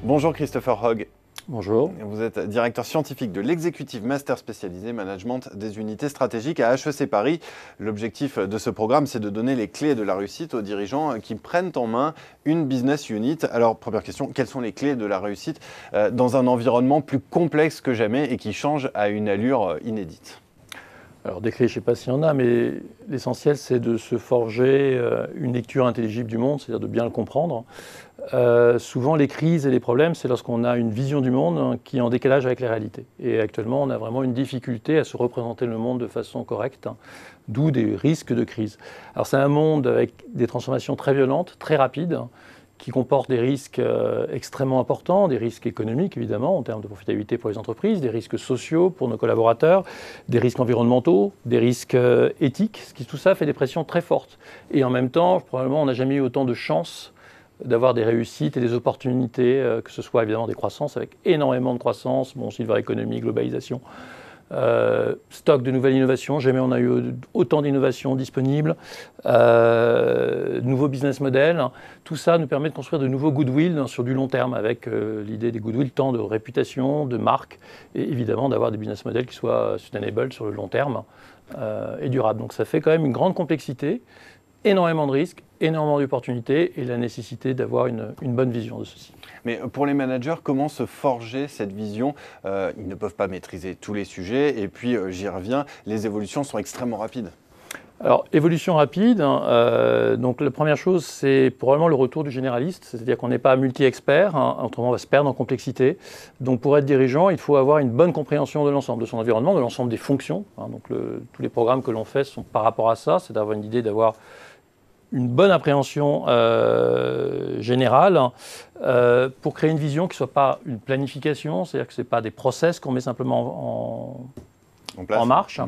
Bonjour Christopher Hogg. Bonjour. Vous êtes directeur scientifique de l'Executive Master spécialisé Management des unités stratégiques à HEC Paris. L'objectif de ce programme, c'est de donner les clés de la réussite aux dirigeants qui prennent en main une business unit. Alors, première question, quelles sont les clés de la réussite dans un environnement plus complexe que jamais et qui change à une allure inédite ? Alors des clés, je ne sais pas s'il y en a, mais l'essentiel c'est de se forger une lecture intelligible du monde, c'est-à-dire de bien le comprendre. Souvent les crises et les problèmes, c'est lorsqu'on a une vision du monde qui est en décalage avec les réalités. Et actuellement, on a vraiment une difficulté à se représenter le monde de façon correcte, d'où des risques de crise. Alors c'est un monde avec des transformations très violentes, très rapides, qui comporte des risques extrêmement importants, des risques économiques évidemment en termes de profitabilité pour les entreprises, des risques sociaux pour nos collaborateurs, des risques environnementaux, des risques éthiques, tout ça fait des pressions très fortes. Et en même temps, probablement on n'a jamais eu autant de chance d'avoir des réussites et des opportunités, que ce soit évidemment des croissances avec énormément de croissance, bon, silver économie, globalisation, stock de nouvelles innovations, jamais on a eu autant d'innovations disponibles, nouveaux business models, tout ça nous permet de construire de nouveaux goodwill sur du long terme avec l'idée des goodwill tant de réputation, de marque et évidemment d'avoir des business models qui soient sustainable sur le long terme et durables. Donc ça fait quand même une grande complexité, énormément de risques, énormément d'opportunités et la nécessité d'avoir une bonne vision de ceci. Mais pour les managers, comment se forger cette vision ? Ils ne peuvent pas maîtriser tous les sujets et puis, j'y reviens, les évolutions sont extrêmement rapides. Alors, évolution rapide, donc la première chose, c'est probablement le retour du généraliste, c'est-à-dire qu'on n'est pas multi-expert, autrement on va se perdre en complexité. Donc pour être dirigeant, il faut avoir une bonne compréhension de l'ensemble, de son environnement, de l'ensemble des fonctions. Donc tous les programmes que l'on fait sont par rapport à ça, c'est d'avoir une idée, d'avoir une bonne appréhension générale pour créer une vision qui ne soit pas une planification, c'est-à-dire que ce n'est pas des process qu'on met simplement en marche,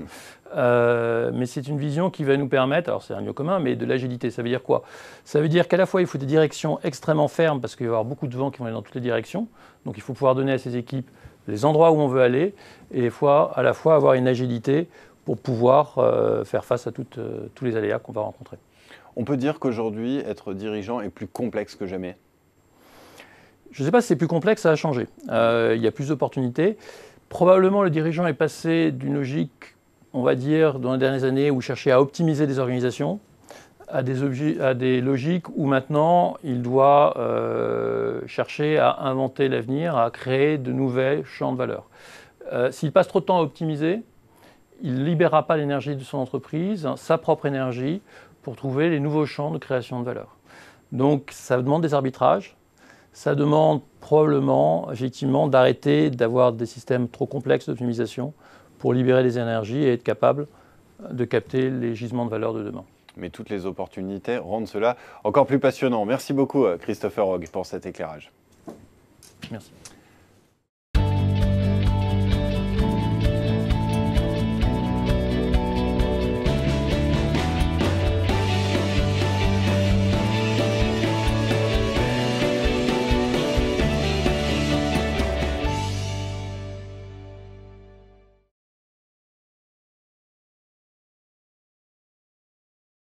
mais c'est une vision qui va nous permettre, alors c'est un lieu commun, mais de l'agilité. Ça veut dire quoi ? Ça veut dire qu'à la fois il faut des directions extrêmement fermes parce qu'il va y avoir beaucoup de vents qui vont aller dans toutes les directions, donc il faut pouvoir donner à ses équipes les endroits où on veut aller et à la fois avoir une agilité pour pouvoir faire face à tous les aléas qu'on va rencontrer. On peut dire qu'aujourd'hui, être dirigeant est plus complexe que jamais. Je ne sais pas si c'est plus complexe, ça a changé. Il y a plus d'opportunités. Probablement, le dirigeant est passé d'une logique, on va dire, dans les dernières années, où il cherchait à optimiser des organisations, à des logiques où maintenant, il doit chercher à inventer l'avenir, à créer de nouveaux champs de valeur. S'il passe trop de temps à optimiser, il ne libérera pas l'énergie de son entreprise, sa propre énergie, pour trouver les nouveaux champs de création de valeur. Donc ça demande des arbitrages, ça demande probablement effectivement d'arrêter d'avoir des systèmes trop complexes d'optimisation pour libérer les énergies et être capable de capter les gisements de valeur de demain. Mais toutes les opportunités rendent cela encore plus passionnant. Merci beaucoup Christopher Hogg pour cet éclairage. Merci.